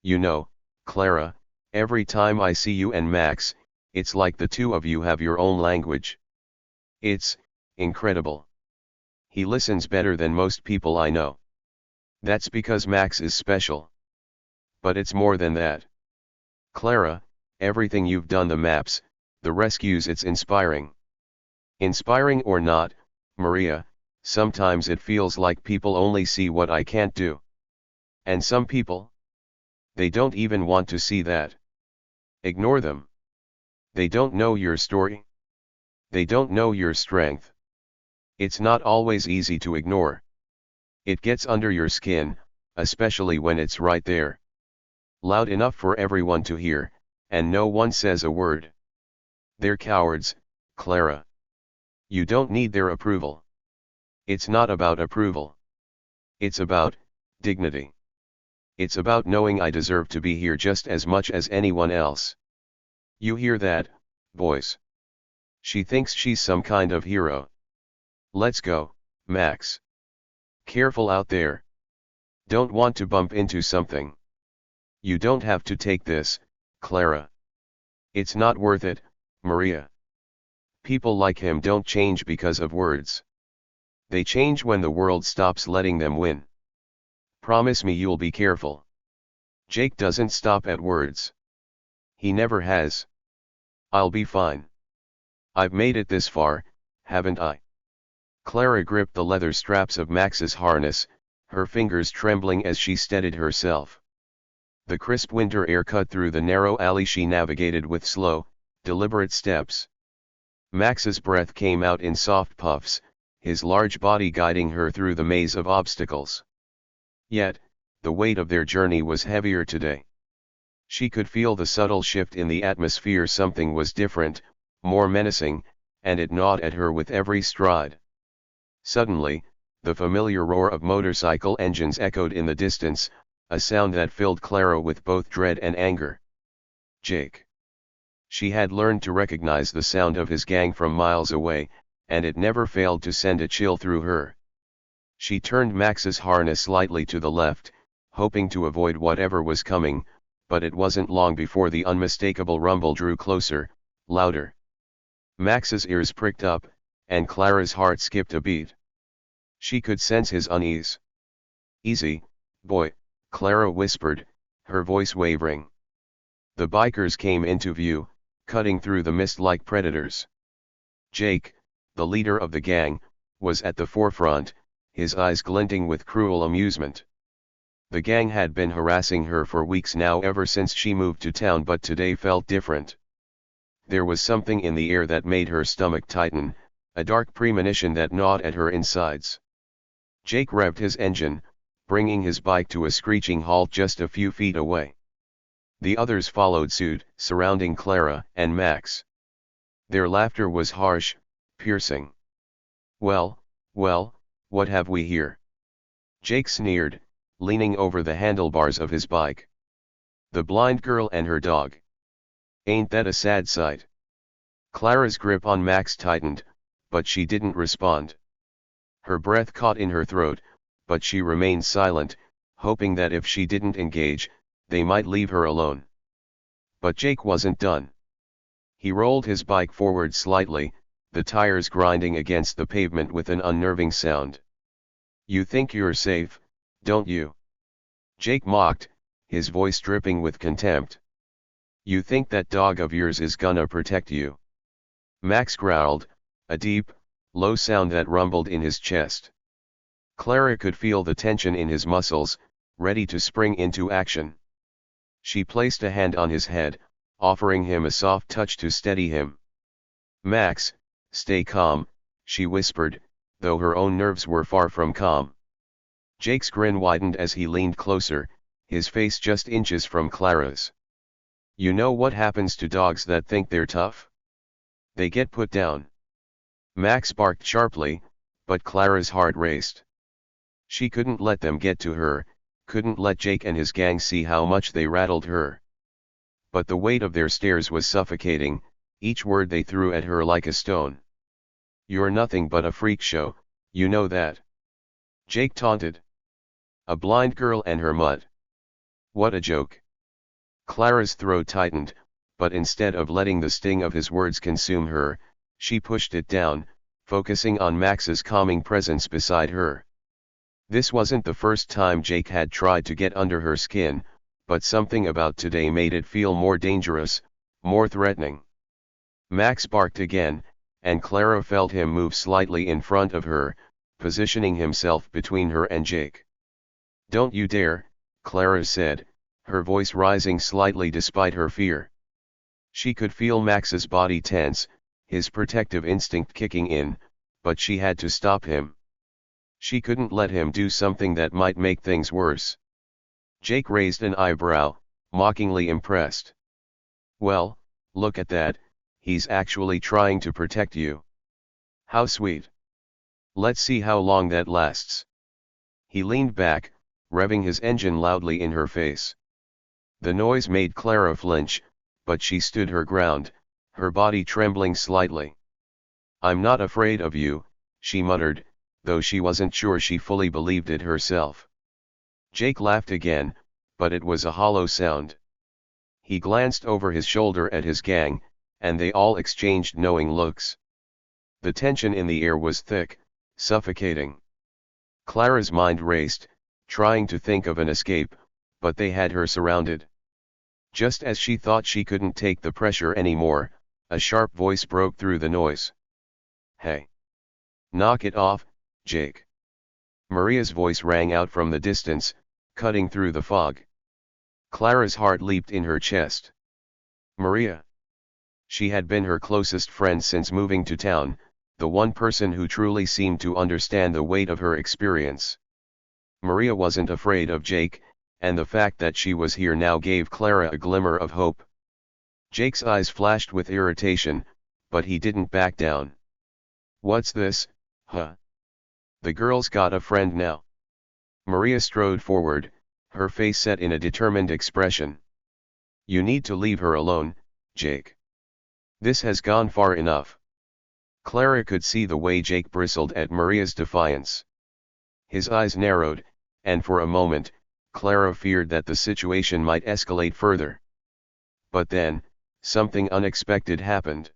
You know, Clara, every time I see you and Max, it's like the two of you have your own language. It's incredible. He listens better than most people I know. That's because Max is special. But it's more than that. Clara, everything you've done, the maps, the rescues, it's inspiring. Inspiring or not, Maria, sometimes it feels like people only see what I can't do. And some people? They don't even want to see that. Ignore them. They don't know your story. They don't know your strength. It's not always easy to ignore. It gets under your skin, especially when it's right there. Loud enough for everyone to hear, and no one says a word. They're cowards, Clara. You don't need their approval. It's not about approval. It's about dignity. It's about knowing I deserve to be here just as much as anyone else. You hear that, boys? She thinks she's some kind of hero. Let's go, Max. Careful out there. Don't want to bump into something. You don't have to take this, Clara. It's not worth it, Maria. People like him don't change because of words. They change when the world stops letting them win. Promise me you'll be careful. Jake doesn't stop at words. He never has. I'll be fine. I've made it this far, haven't I? Clara gripped the leather straps of Max's harness, her fingers trembling as she steadied herself. The crisp winter air cut through the narrow alley she navigated with slow, deliberate steps. Max's breath came out in soft puffs, his large body guiding her through the maze of obstacles. Yet, the weight of their journey was heavier today. She could feel the subtle shift in the atmosphere. Something was different, more menacing, and it gnawed at her with every stride. Suddenly, the familiar roar of motorcycle engines echoed in the distance, a sound that filled Clara with both dread and anger. Jake. She had learned to recognize the sound of his gang from miles away, and it never failed to send a chill through her. She turned Max's harness slightly to the left, hoping to avoid whatever was coming, but it wasn't long before the unmistakable rumble drew closer, louder. Max's ears pricked up, and Clara's heart skipped a beat. She could sense his unease. "Easy, boy," Clara whispered, her voice wavering. The bikers came into view, cutting through the mist like predators. Jake, the leader of the gang, was at the forefront, his eyes glinting with cruel amusement. The gang had been harassing her for weeks now, ever since she moved to town, but today felt different. There was something in the air that made her stomach tighten, a dark premonition that gnawed at her insides. Jake revved his engine, bringing his bike to a screeching halt just a few feet away. The others followed suit, surrounding Clara and Max. Their laughter was harsh, piercing. Well, what have we here?" Jake sneered, leaning over the handlebars of his bike. "The blind girl and her dog. Ain't that a sad sight?" Clara's grip on Max tightened, but she didn't respond. Her breath caught in her throat, but she remained silent, hoping that if she didn't engage, they might leave her alone. But Jake wasn't done. He rolled his bike forward slightly, the tires grinding against the pavement with an unnerving sound. "You think you're safe, don't you?" Jake mocked, his voice dripping with contempt. "You think that dog of yours is gonna protect you?" Max growled, a deep, low sound that rumbled in his chest. Clara could feel the tension in his muscles, ready to spring into action. She placed a hand on his head, offering him a soft touch to steady him. "Max, stay calm," she whispered, though her own nerves were far from calm. Jake's grin widened as he leaned closer, his face just inches from Clara's. "You know what happens to dogs that think they're tough? They get put down." Max barked sharply, but Clara's heart raced. She couldn't let them get to her, couldn't let Jake and his gang see how much they rattled her. But the weight of their stares was suffocating, each word they threw at her like a stone. "You're nothing but a freak show, you know that," Jake taunted. "A blind girl and her mutt. What a joke." Clara's throat tightened, but instead of letting the sting of his words consume her, she pushed it down, focusing on Max's calming presence beside her. This wasn't the first time Jake had tried to get under her skin, but something about today made it feel more dangerous, more threatening. Max barked again, and Clara felt him move slightly in front of her, positioning himself between her and Jake. "Don't you dare," Clara said, her voice rising slightly despite her fear. She could feel Max's body tense, his protective instinct kicking in, but she had to stop him. She couldn't let him do something that might make things worse. Jake raised an eyebrow, mockingly impressed. "Well, look at that, he's actually trying to protect you. How sweet. Let's see how long that lasts." He leaned back, revving his engine loudly in her face. The noise made Clara flinch, but she stood her ground, her body trembling slightly. "I'm not afraid of you," she muttered, though she wasn't sure she fully believed it herself. Jake laughed again, but it was a hollow sound. He glanced over his shoulder at his gang, and they all exchanged knowing looks. The tension in the air was thick, suffocating. Clara's mind raced, trying to think of an escape, but they had her surrounded. Just as she thought she couldn't take the pressure anymore, a sharp voice broke through the noise. "Hey! Knock it off, Jake." Maria's voice rang out from the distance, cutting through the fog. Clara's heart leaped in her chest. Maria! She had been her closest friend since moving to town, the one person who truly seemed to understand the weight of her experience. Maria wasn't afraid of Jake, and the fact that she was here now gave Clara a glimmer of hope. Jake's eyes flashed with irritation, but he didn't back down. "What's this, huh? The girl's got a friend now." Maria strode forward, her face set in a determined expression. "You need to leave her alone, Jake. This has gone far enough." Clara could see the way Jake bristled at Maria's defiance. His eyes narrowed, and for a moment, Clara feared that the situation might escalate further. But then, something unexpected happened.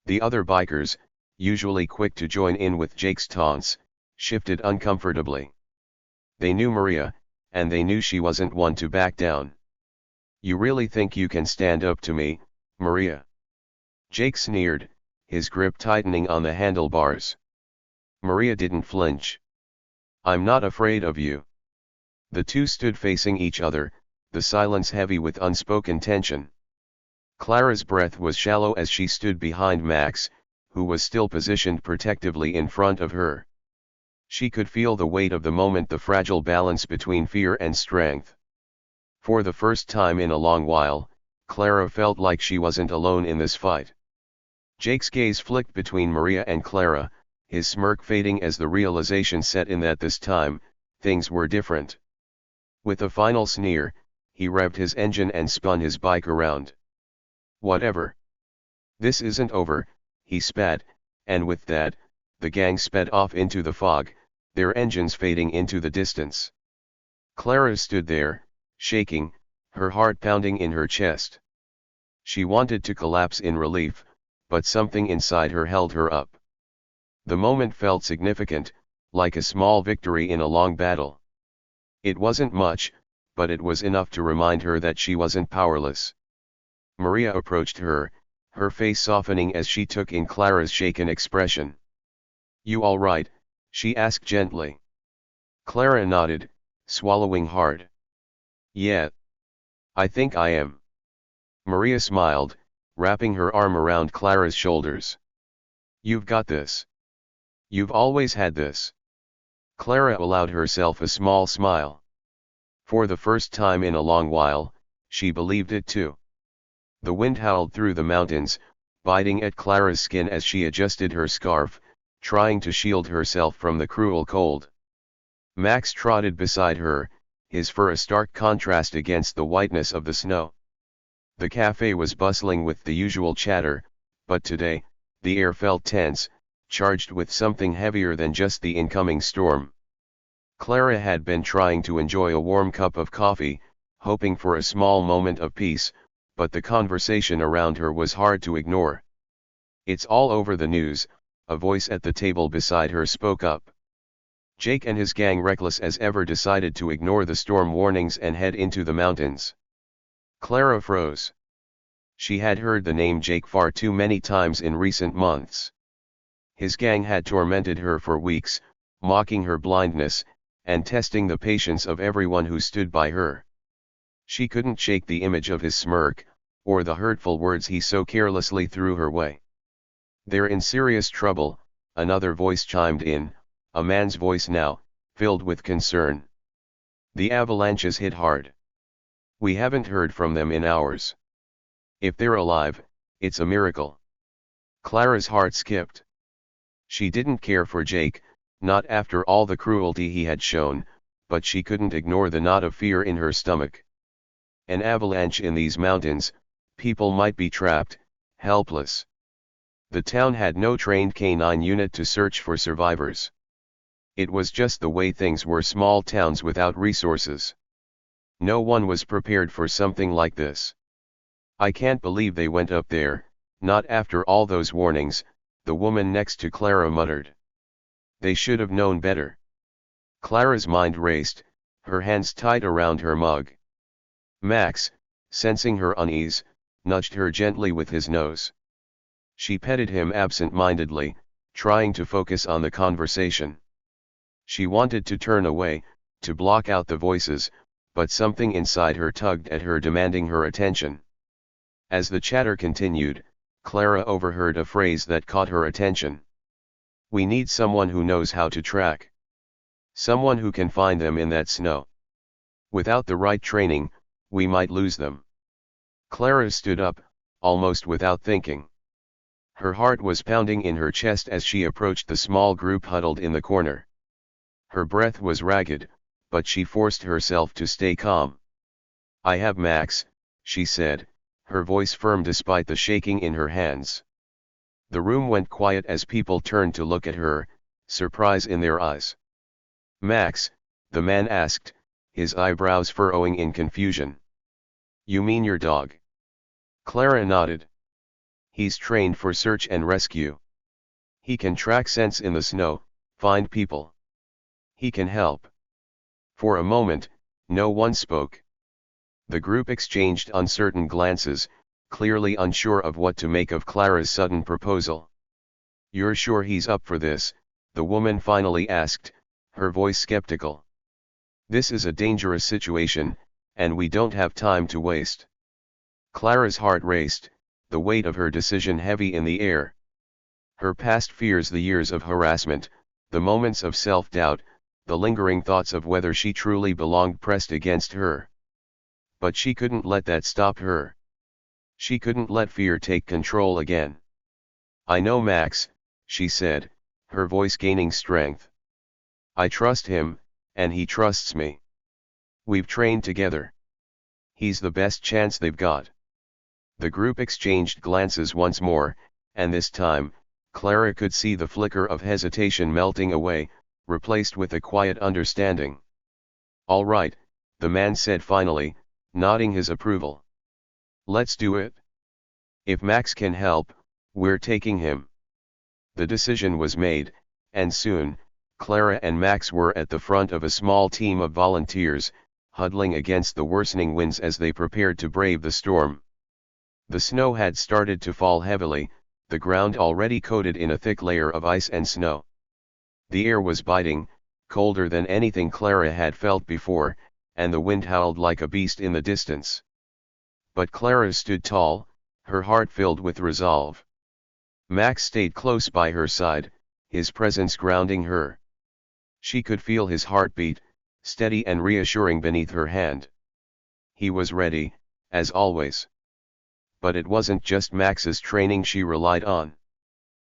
The other bikers, usually quick to join in with Jake's taunts, shifted uncomfortably. They knew Maria, and they knew she wasn't one to back down. "You really think you can stand up to me, Maria?" Jake sneered, his grip tightening on the handlebars. Maria didn't flinch. "I'm not afraid of you." The two stood facing each other, the silence heavy with unspoken tension. Clara's breath was shallow as she stood behind Max, who was still positioned protectively in front of her. She could feel the weight of the moment, the fragile balance between fear and strength. For the first time in a long while, Clara felt like she wasn't alone in this fight. Jake's gaze flicked between Maria and Clara, his smirk fading as the realization set in that this time, things were different. With a final sneer, he revved his engine and spun his bike around. "Whatever. This isn't over," he spat, and with that, the gang sped off into the fog, their engines fading into the distance. Clara stood there, shaking, her heart pounding in her chest. She wanted to collapse in relief, but something inside her held her up. The moment felt significant, like a small victory in a long battle. It wasn't much, but it was enough to remind her that she wasn't powerless. Maria approached her, her face softening as she took in Clara's shaken expression. "You all right?" she asked gently. Clara nodded, swallowing hard. "Yeah. I think I am." Maria smiled, wrapping her arm around Clara's shoulders. "You've got this. You've always had this." Clara allowed herself a small smile. For the first time in a long while, she believed it too. The wind howled through the mountains, biting at Clara's skin as she adjusted her scarf, trying to shield herself from the cruel cold. Max trotted beside her, his fur a stark contrast against the whiteness of the snow. The cafe was bustling with the usual chatter, but today, the air felt tense, charged with something heavier than just the incoming storm. Clara had been trying to enjoy a warm cup of coffee, hoping for a small moment of peace, but the conversation around her was hard to ignore. "It's all over the news," a voice at the table beside her spoke up. Jake and his gang, reckless as ever, decided to ignore the storm warnings and head into the mountains. Clara froze. She had heard the name Jake far too many times in recent months. His gang had tormented her for weeks, mocking her blindness, and testing the patience of everyone who stood by her. She couldn't shake the image of his smirk, or the hurtful words he so carelessly threw her way. "They're in serious trouble," another voice chimed in, a man's voice now, filled with concern. "The Avalanches hit hard. We haven't heard from them in hours. If they're alive, it's a miracle." Clara's heart skipped. She didn't care for Jake, not after all the cruelty he had shown, but she couldn't ignore the knot of fear in her stomach. An avalanche in these mountains, people might be trapped, helpless. The town had no trained canine unit to search for survivors. It was just the way things were small towns without resources. No one was prepared for something like this. "I can't believe they went up there, not after all those warnings," the woman next to Clara muttered. "They should have known better." Clara's mind raced, her hands tight around her mug. Max, sensing her unease, nudged her gently with his nose. She petted him absent-mindedly, trying to focus on the conversation. She wanted to turn away, to block out the voices, but something inside her tugged at her, demanding her attention. As the chatter continued, Clara overheard a phrase that caught her attention. "We need someone who knows how to track. Someone who can find them in that snow. Without the right training, we might lose them." Clara stood up, almost without thinking. Her heart was pounding in her chest as she approached the small group huddled in the corner. Her breath was ragged, but she forced herself to stay calm. "I have Max," she said, her voice firm despite the shaking in her hands. The room went quiet as people turned to look at her, surprise in their eyes. "Max?" the man asked, his eyebrows furrowing in confusion. "You mean your dog?" Clara nodded. "He's trained for search and rescue. He can track scents in the snow, find people. He can help." For a moment, no one spoke. The group exchanged uncertain glances, clearly unsure of what to make of Clara's sudden proposal. "You're sure he's up for this?" the woman finally asked, her voice skeptical. "This is a dangerous situation, and we don't have time to waste." Clara's heart raced, the weight of her decision heavy in the air. Her past fears, the years of harassment, the moments of self-doubt, the lingering thoughts of whether she truly belonged pressed against her. But she couldn't let that stop her. She couldn't let fear take control again. "I know Max," she said, her voice gaining strength. "I trust him, and he trusts me. We've trained together. He's the best chance they've got." The group exchanged glances once more, and this time, Clara could see the flicker of hesitation melting away, replaced with a quiet understanding. "All right," the man said finally, nodding his approval. "Let's do it. If Max can help, we're taking him." The decision was made, and soon, Clara and Max were at the front of a small team of volunteers, huddling against the worsening winds as they prepared to brave the storm. The snow had started to fall heavily, the ground already coated in a thick layer of ice and snow. The air was biting, colder than anything Clara had felt before, and the wind howled like a beast in the distance. But Clara stood tall, her heart filled with resolve. Max stayed close by her side, his presence grounding her. She could feel his heartbeat, steady and reassuring beneath her hand. He was ready, as always. But it wasn't just Max's training she relied on.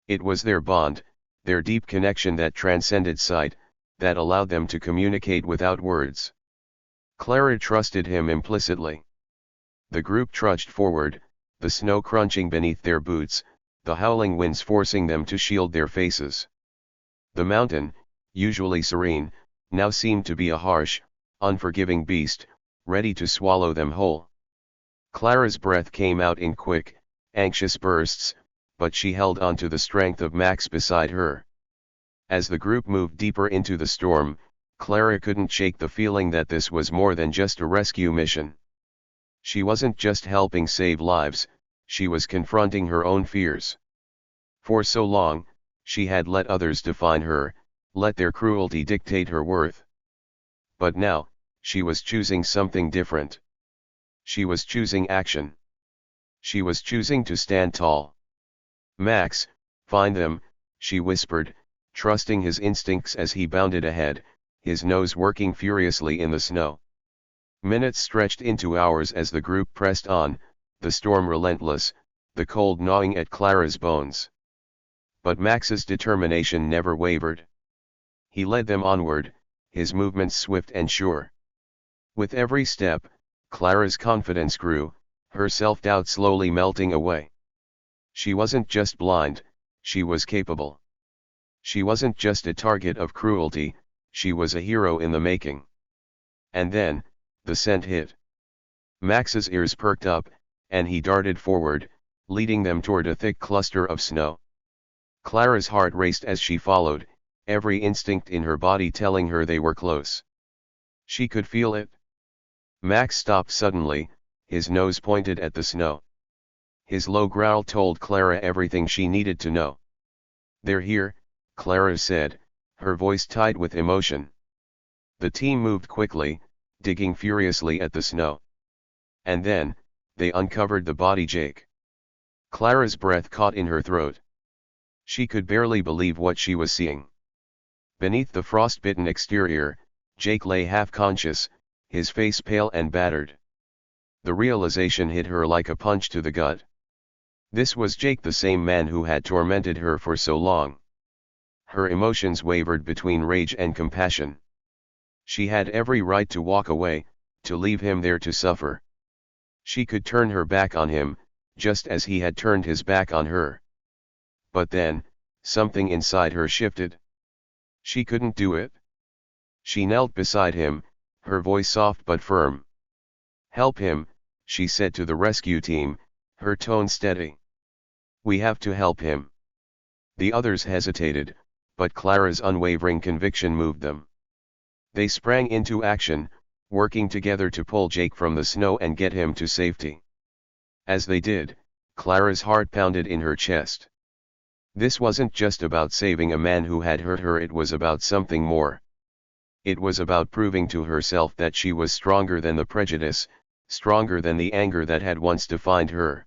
It was their bond, their deep connection that transcended sight, that allowed them to communicate without words. Clara trusted him implicitly. The group trudged forward, the snow crunching beneath their boots, the howling winds forcing them to shield their faces. The mountain, usually serene, now seemed to be a harsh, unforgiving beast, ready to swallow them whole. Clara's breath came out in quick, anxious bursts, but she held on to the strength of Max beside her. As the group moved deeper into the storm, Clara couldn't shake the feeling that this was more than just a rescue mission. She wasn't just helping save lives, she was confronting her own fears. For so long, she had let others define her, let their cruelty dictate her worth. But now, she was choosing something different. She was choosing action. She was choosing to stand tall. "Max, find them," she whispered, trusting his instincts as he bounded ahead, his nose working furiously in the snow. Minutes stretched into hours as the group pressed on, the storm relentless, the cold gnawing at Clara's bones. But Max's determination never wavered. He led them onward, his movements swift and sure. With every step, Clara's confidence grew, her self-doubt slowly melting away. She wasn't just blind, she was capable. She wasn't just a target of cruelty, she was a hero in the making. And then, the scent hit. Max's ears perked up, and he darted forward, leading them toward a thick cluster of snow. Clara's heart raced as she followed, every instinct in her body telling her they were close. She could feel it. Max stopped suddenly, his nose pointed at the snow. His low growl told Clara everything she needed to know. "They're here," Clara said, her voice tied with emotion. The team moved quickly, digging furiously at the snow. And then, they uncovered the body Jake. Clara's breath caught in her throat. She could barely believe what she was seeing. Beneath the frostbitten exterior, Jake lay half-conscious, his face pale and battered. The realization hit her like a punch to the gut. This was Jake, the same man who had tormented her for so long. Her emotions wavered between rage and compassion. She had every right to walk away, to leave him there to suffer. She could turn her back on him, just as he had turned his back on her. But then, something inside her shifted. She couldn't do it. She knelt beside him, her voice soft but firm. "Help him," she said to the rescue team, her tone steady. "We have to help him." The others hesitated, but Clara's unwavering conviction moved them. They sprang into action, working together to pull Jake from the snow and get him to safety. As they did, Clara's heart pounded in her chest. This wasn't just about saving a man who had hurt her, it was about something more. It was about proving to herself that she was stronger than the prejudice, stronger than the anger that had once defined her.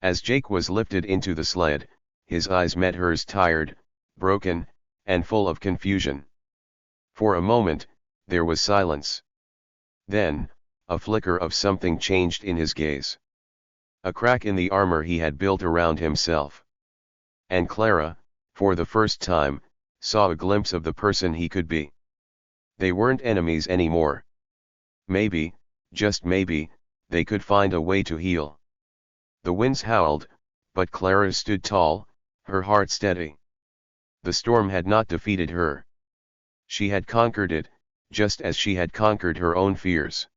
As Jake was lifted into the sled, his eyes met hers, tired, broken, and full of confusion. For a moment, there was silence. Then, a flicker of something changed in his gaze. A crack in the armor he had built around himself. And Clara, for the first time, saw a glimpse of the person he could be. They weren't enemies anymore. Maybe, just maybe, they could find a way to heal. The winds howled, but Clara stood tall, her heart steady. The storm had not defeated her. She had conquered it, just as she had conquered her own fears.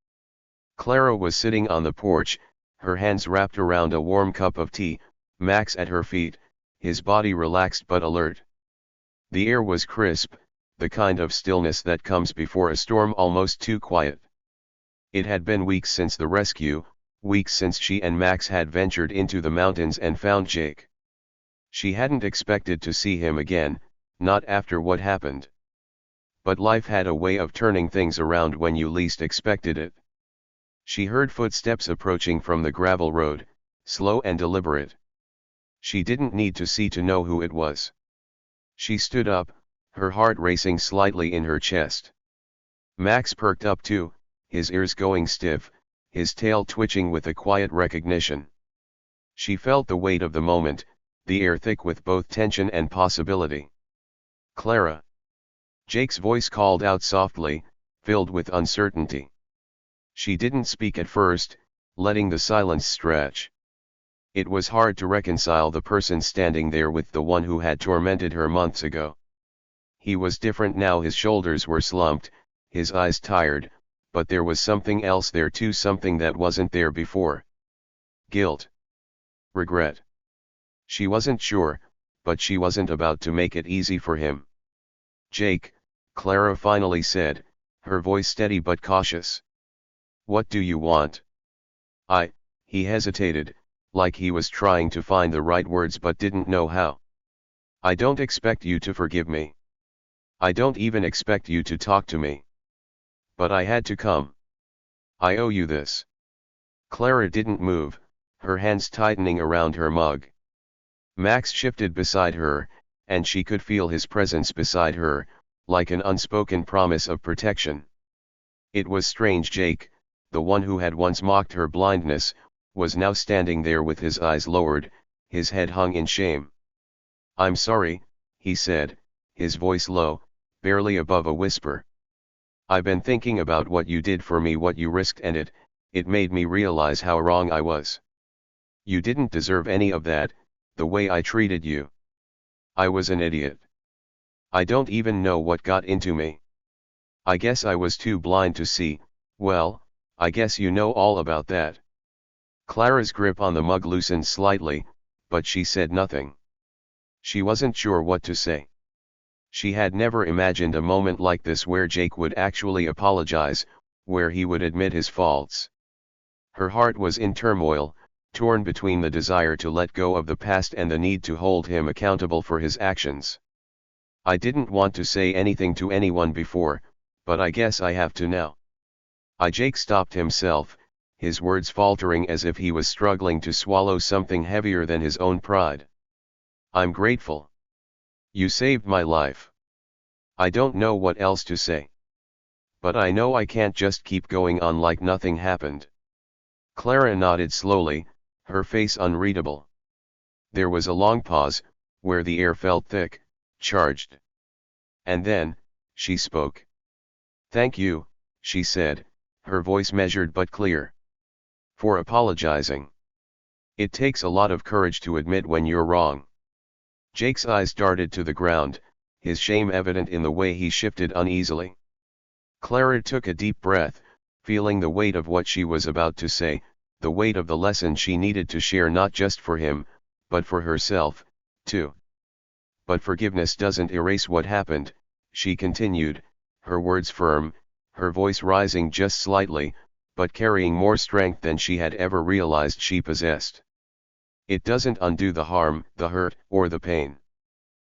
Clara was sitting on the porch, her hands wrapped around a warm cup of tea, Max at her feet, his body relaxed but alert. The air was crisp, the kind of stillness that comes before a storm, almost too quiet. It had been weeks since the rescue, weeks since she and Max had ventured into the mountains and found Jake. She hadn't expected to see him again, not after what happened. But life had a way of turning things around when you least expected it. She heard footsteps approaching from the gravel road, slow and deliberate. She didn't need to see to know who it was. She stood up, her heart racing slightly in her chest. Max perked up too, his ears going stiff, his tail twitching with a quiet recognition. She felt the weight of the moment, the air thick with both tension and possibility. "Clara." Jake's voice called out softly, filled with uncertainty. She didn't speak at first, letting the silence stretch. It was hard to reconcile the person standing there with the one who had tormented her months ago. He was different now, his shoulders were slumped, his eyes tired, but there was something else there too, something that wasn't there before. Guilt. Regret. She wasn't sure, but she wasn't about to make it easy for him. Jake, Clara finally said, her voice steady but cautious. What do you want? He hesitated, like he was trying to find the right words but didn't know how. I don't expect you to forgive me. I don't even expect you to talk to me. But I had to come. I owe you this. Clara didn't move, her hands tightening around her mug. Max shifted beside her, and she could feel his presence beside her, like an unspoken promise of protection. It was strange. Jake, the one who had once mocked her blindness, was now standing there with his eyes lowered, his head hung in shame. I'm sorry, he said, his voice low, barely above a whisper. I've been thinking about what you did for me, what you risked, and it made me realize how wrong I was. You didn't deserve any of that, the way I treated you. I was an idiot. I don't even know what got into me. I guess I was too blind to see. Well, I guess you know all about that. Clara's grip on the mug loosened slightly, but she said nothing. She wasn't sure what to say. She had never imagined a moment like this where Jake would actually apologize, where he would admit his faults. Her heart was in turmoil, torn between the desire to let go of the past and the need to hold him accountable for his actions. I didn't want to say anything to anyone before, but I guess I have to now. Jake stopped himself, his words faltering as if he was struggling to swallow something heavier than his own pride. I'm grateful. You saved my life. I don't know what else to say. But I know I can't just keep going on like nothing happened. Clara nodded slowly, her face unreadable. There was a long pause, where the air felt thick, charged. And then, she spoke. Thank you, she said, her voice measured but clear. For apologizing. It takes a lot of courage to admit when you're wrong. Jake's eyes darted to the ground, his shame evident in the way he shifted uneasily. Clara took a deep breath, feeling the weight of what she was about to say, the weight of the lesson she needed to share, not just for him, but for herself, too. But forgiveness doesn't erase what happened, she continued, her words firm, her voice rising just slightly, but carrying more strength than she had ever realized she possessed. It doesn't undo the harm, the hurt, or the pain.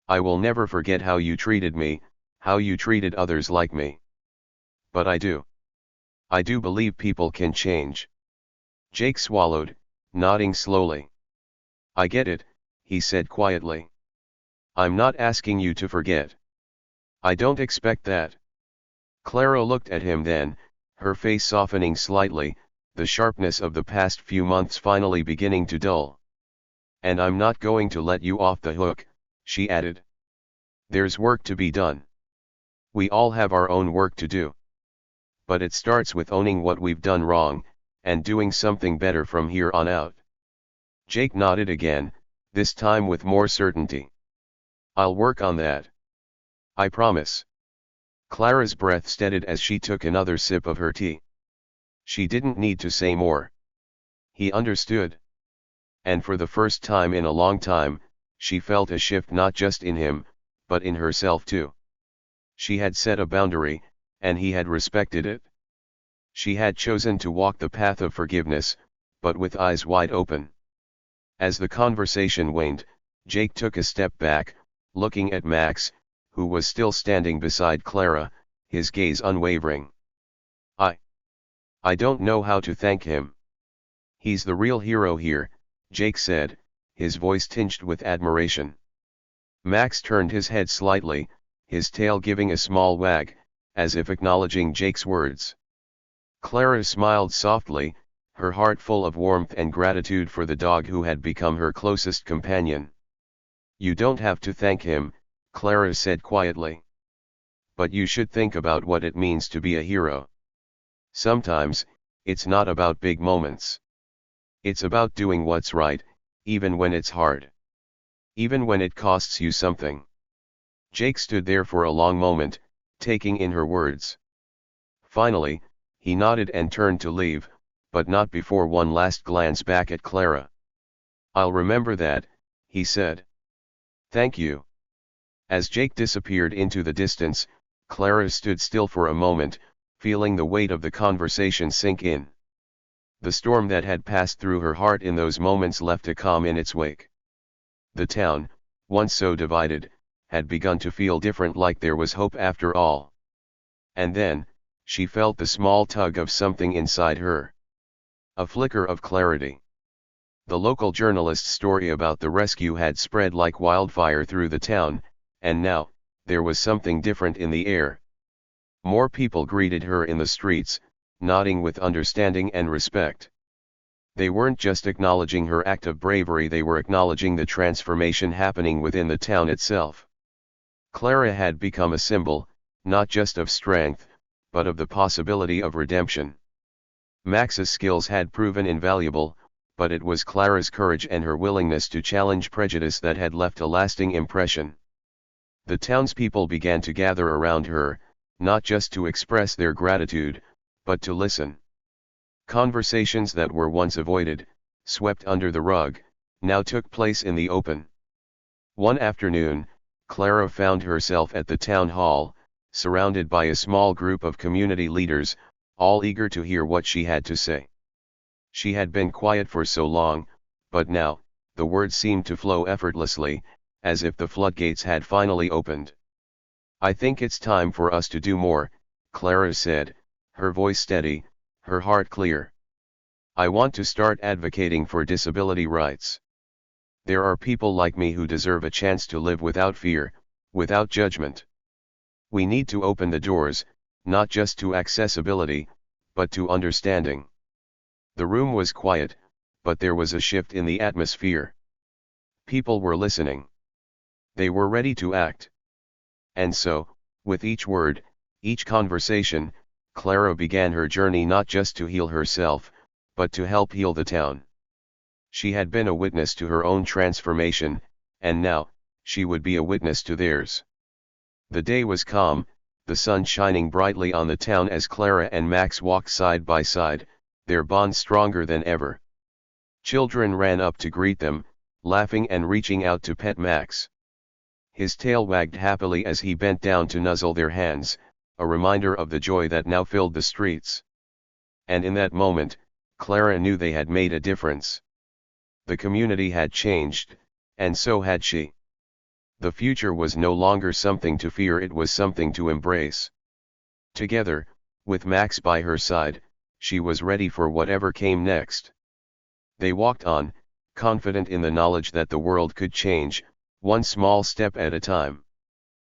I will never forget how you treated me, how you treated others like me. But I do. I do believe people can change. Jake swallowed, nodding slowly. I get it, he said quietly. I'm not asking you to forget. I don't expect that. Clara looked at him then, her face softening slightly, the sharpness of the past few months finally beginning to dull. And I'm not going to let you off the hook, she added. There's work to be done. We all have our own work to do. But it starts with owning what we've done wrong, and doing something better from here on out. Jake nodded again, this time with more certainty. I'll work on that. I promise. Clara's breath steadied as she took another sip of her tea. She didn't need to say more. He understood. And for the first time in a long time, she felt a shift not just in him, but in herself too. She had set a boundary, and he had respected it. She had chosen to walk the path of forgiveness, but with eyes wide open. As the conversation waned, Jake took a step back, looking at Max, who was still standing beside Clara, his gaze unwavering. I don't know how to thank him. He's the real hero here, Jake said, his voice tinged with admiration. Max turned his head slightly, his tail giving a small wag, as if acknowledging Jake's words. Clara smiled softly, her heart full of warmth and gratitude for the dog who had become her closest companion. You don't have to thank him, Clara said quietly. But you should think about what it means to be a hero. Sometimes, it's not about big moments. It's about doing what's right, even when it's hard. Even when it costs you something. Jake stood there for a long moment, taking in her words. Finally, He nodded and turned to leave, but not before one last glance back at Clara. "I'll remember that," he said. "Thank you." As Jake disappeared into the distance, Clara stood still for a moment, feeling the weight of the conversation sink in. The storm that had passed through her heart in those moments left a calm in its wake. The town, once so divided, had begun to feel different, like there was hope after all. And then, she felt the small tug of something inside her. A flicker of clarity. The local journalist's story about the rescue had spread like wildfire through the town, and now, there was something different in the air. More people greeted her in the streets, nodding with understanding and respect. They weren't just acknowledging her act of bravery, they were acknowledging the transformation happening within the town itself. Clara had become a symbol, not just of strength, but of the possibility of redemption. Max's skills had proven invaluable, but it was Clara's courage and her willingness to challenge prejudice that had left a lasting impression. The townspeople began to gather around her, not just to express their gratitude, but to listen. Conversations that were once avoided, swept under the rug, now took place in the open. One afternoon, Clara found herself at the town hall, surrounded by a small group of community leaders, all eager to hear what she had to say. She had been quiet for so long, but now, the words seemed to flow effortlessly, as if the floodgates had finally opened. "I think it's time for us to do more," Clara said, her voice steady, her heart clear. "I want to start advocating for disability rights. There are people like me who deserve a chance to live without fear, without judgment. We need to open the doors, not just to accessibility, but to understanding." The room was quiet, but there was a shift in the atmosphere. People were listening. They were ready to act. And so, with each word, each conversation, Clara began her journey not just to heal herself, but to help heal the town. She had been a witness to her own transformation, and now, she would be a witness to theirs. The day was calm, the sun shining brightly on the town as Clara and Max walked side by side, their bond stronger than ever. Children ran up to greet them, laughing and reaching out to pet Max. His tail wagged happily as he bent down to nuzzle their hands, a reminder of the joy that now filled the streets. And in that moment, Clara knew they had made a difference. The community had changed, and so had she. The future was no longer something to fear, it was something to embrace. Together, with Max by her side, she was ready for whatever came next. They walked on, confident in the knowledge that the world could change, one small step at a time.